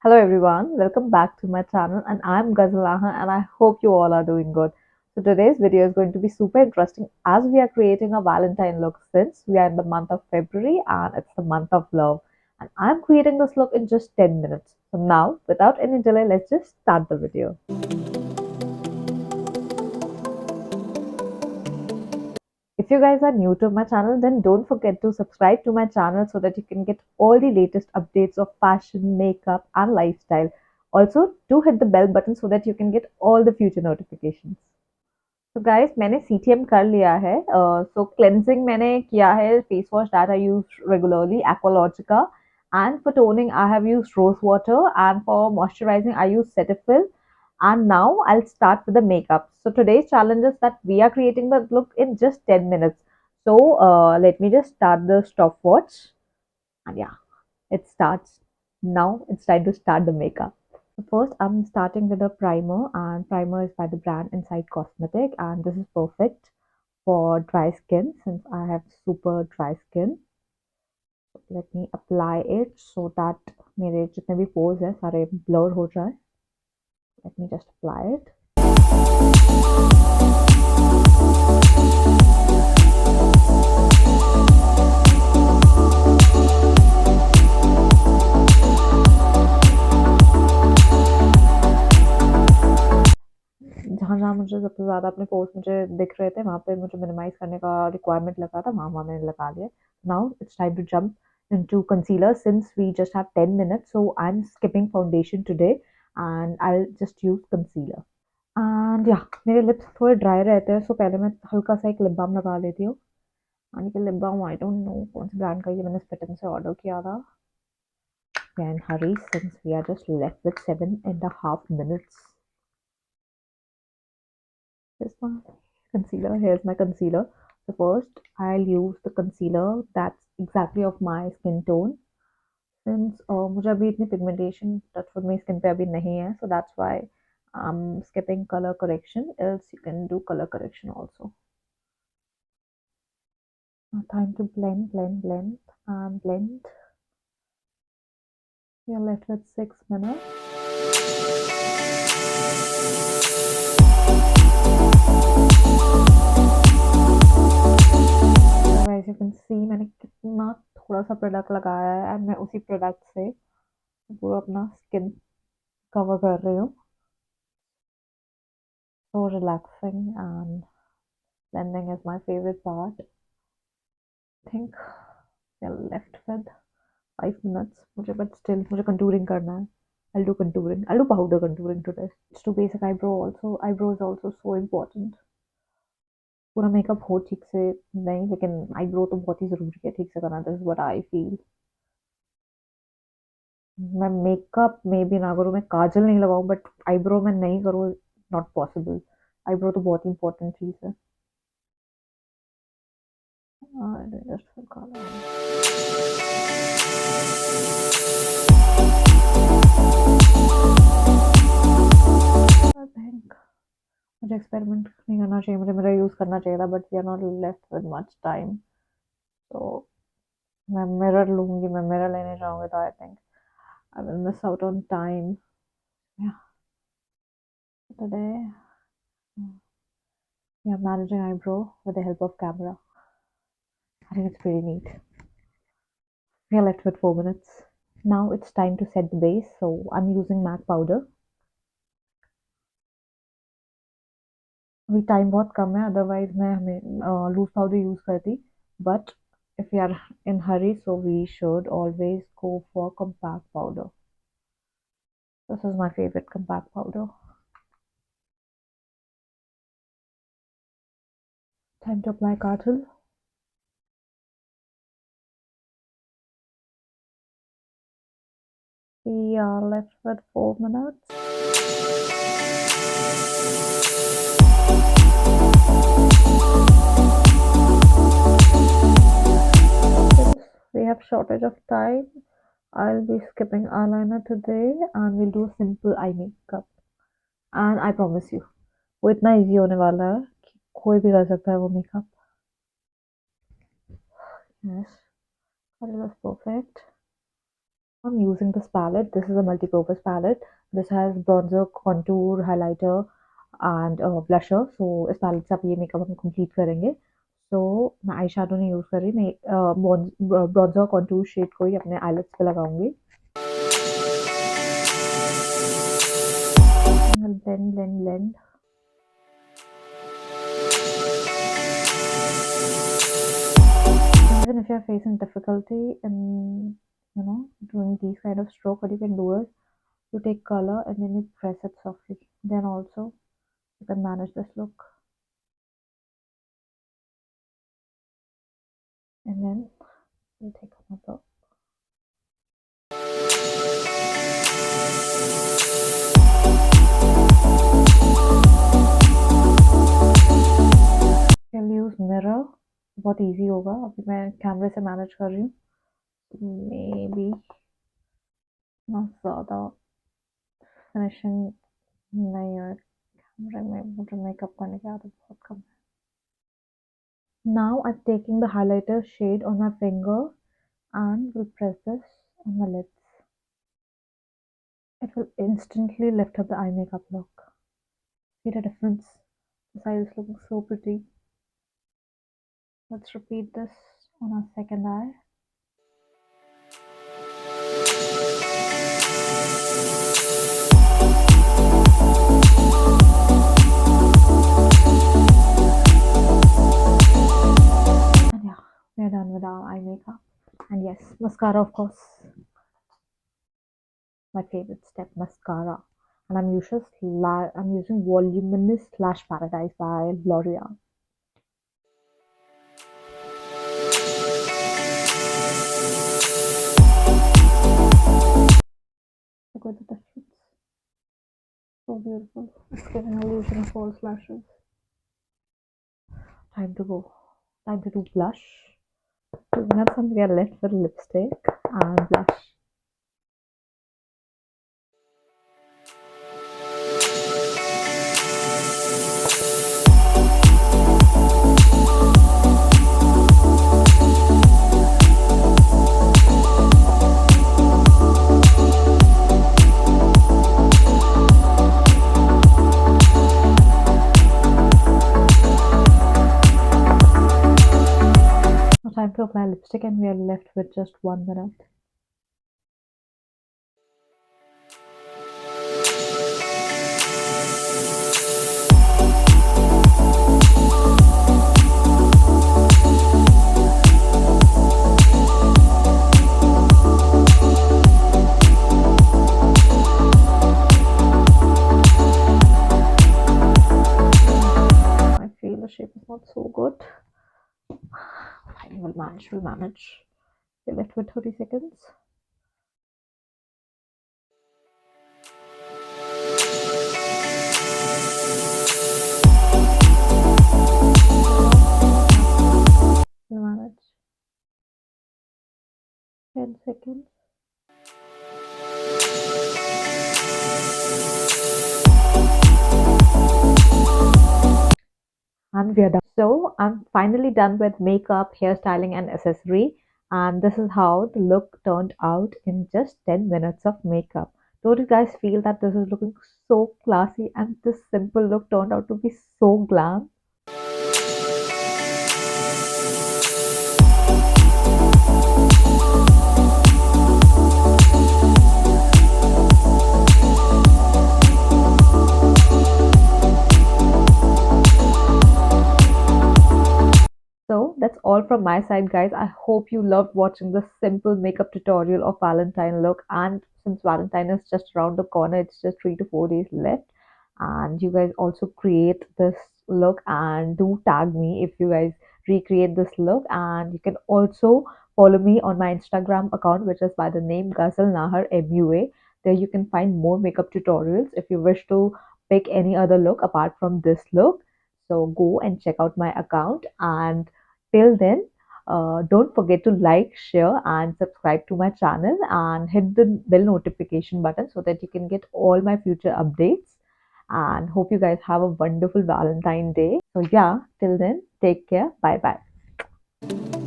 Hello everyone, welcome back to my channel and I'm Ghazalaha and I hope you all are doing good. So today's video is going to be super interesting as we are creating a Valentine look since we are in the month of February and it's the month of love. And I'm creating this look in just 10 minutes. So now, without any delay, let's just start the video. If you guys are new to my channel, then don't forget to subscribe to my channel so that you can get all the latest updates of fashion, makeup, and lifestyle. Also, do hit the bell button so that you can get all the future notifications. So guys, मैंने CTM कर लिया है. So cleansing मैंने किया है. Face wash that I use regularly, Aqualogica. And for toning, I have used rose water. And for moisturizing, I use Cetaphil. And now I'll start with the makeup. So today's challenge is that we are creating the look in just 10 minutes. So let me just start the stopwatch. And yeah, it starts now. It's time to start the makeup. So first, I'm starting with a primer, and primer is by the brand Inside Cosmetic, and this is perfect for dry skin since I have super dry skin. So let me apply it so that मेरे जितने भी pores हैं सारे blur हो जाए. Let me just apply it. जहाँ-जहाँ मुझे सबसे ज़्यादा अपने पोर्स मुझे दिख रहे थे, वहाँ पे मुझे मिनिमाइज़ करने का रिक्वायरमेंट लगा था, वहाँ-वहाँ मैंने लगा लिया. Now it's time to jump into concealer since we just have 10 minutes, so I'm skipping foundation today and I'll just use concealer. And या मेरे लिप्स थोड़े ड्राई रहते हैं, सो पहले मैं हल्का सा एक लिप बाम लगा लेती हूँ. एंड ये lip balm I don't know कौन से ब्रांड का, ये मैंने स्पिटन से ऑर्डर किया था. And hurry since we are just left with 7.5 minutes. Here's my concealer. Here's my concealer. So first, I'll use the concealer that's exactly of my skin tone. Since मुझे अभी इतनी pigmentation touchwood मेरी skin पे अभी नहीं है, so that's why I'm skipping color correction. Else you can do color correction also. Now time to blend, blend, blend, and blend. We are left with 6 minutes. Guys, you can see मैंने कितना थोड़ा सा product लगाया है and मैं उसी product से पूरा अपना स्किन कवर कर रही हूँ. So relaxing and blending is my favorite part. I think we are left with 5 minutes. मुझे but still मुझे contouring करना है. I'll do contouring. I'll do powder contouring today. Let's do basic eyebrow also. Eyebrow is also so important. पूरा makeup हो ठीक से नहीं, लेकिन आईब्रो तो बहुत ही जरूरी है ठीक से करना. This is what I feel. मैं मेकअप में भी ना करूँ, मैं काजल नहीं लगाऊं, बट आईब्रो में नहीं करूँ, नॉट पॉसिबल. आईब्रो तो बहुत इंपॉर्टेंट चीज है. जस्ट आई थिंक मुझे एक्सपेरिमेंट नहीं करना चाहिए, मुझे मेरा यूज करना चाहिए था, but we are not left with much time. तो मैं मिरर लूंगी, मैं मिरर लेने जाऊंगी तो I think I will miss out on time. Today we are managing eyebrow with the help of camera. I think it's pretty neat. We are left with 4 minutes. Now it's time to set the base. So I'm using MAC powder. अभी time बहुत कम है, otherwise मैं हमें loose powder use करती. But if we are in hurry, so we should always go for compact powder. This is my favorite compact powder. Time to apply kajal. We are left with 4 minutes. Since we have shortage of time, I'll be skipping eyeliner today and we'll do a simple eye makeup. And I promise you, वो इतना easy होने वाला है कि कोई भी कर सकता है वो makeup. Yes, that is perfect. I'm using this palette. This is a multi-purpose palette. This has bronzer, contour, highlighter and blusher. So इस palette से आप ये makeup हम complete करेंगे. So मैं आई शेडो नहीं यूज कर रही. मैं bronzer contour shade को ही अपने eyelids पे लगाऊंगी. Blend, blend, blend. Even if you're facing difficulty in, doing these kind of stroke, what you can do is you take color and then you press it softly. Then also you can manage this look. And then you take another. You'll use mirror. बहुत easy होगा. अभी मैं कैमरे से manage कर रही हूँ. Maybe ना ज़्यादा फिनिशिंग नहीं है. कैमरे में मुझे मेकअप करने की आदत बहुत कम है. Now I'm taking the highlighter shade on my finger and will press this on my lips. It will instantly lift up the eye makeup look. See the difference? This eye is looking so pretty. Let's repeat this on our second eye. And yeah, we're done with our eye makeup. And yes, mascara of course. My favorite step, mascara. And I'm using Voluminous Lash Paradise by L'Oreal. Look at the difference. So beautiful. It's giving an illusion of false lashes. Time to go. Time to do blush. 2 minutes and we are left with lipstick and blush. Now time to apply lipstick and we are left with just 1 minute. I feel the shape is not so good. Fine, we'll manage. We're left with 30 seconds. We'll manage. 10 seconds. And we are done. So I'm finally done with makeup, hairstyling and accessory. And this is how the look turned out in just 10 minutes of makeup. Don't you guys feel that this is looking so classy and this simple look turned out to be so glam? So that's all from my side, guys. I hope you loved watching this simple makeup tutorial of Valentine look. And since Valentine is just around the corner, it's just 3 to 4 days left. And you guys also create this look and do tag me if you guys recreate this look. And you can also follow me on my Instagram account, which is by the name Ghazal Nahar MUA. There you can find more makeup tutorials if you wish to pick any other look apart from this look. So go and check out my account. And till then, don't forget to like, share, and subscribe to my channel and hit the bell notification button so that you can get all my future updates. And hope you guys have a wonderful Valentine Day. So, yeah, till then, take care. Bye bye.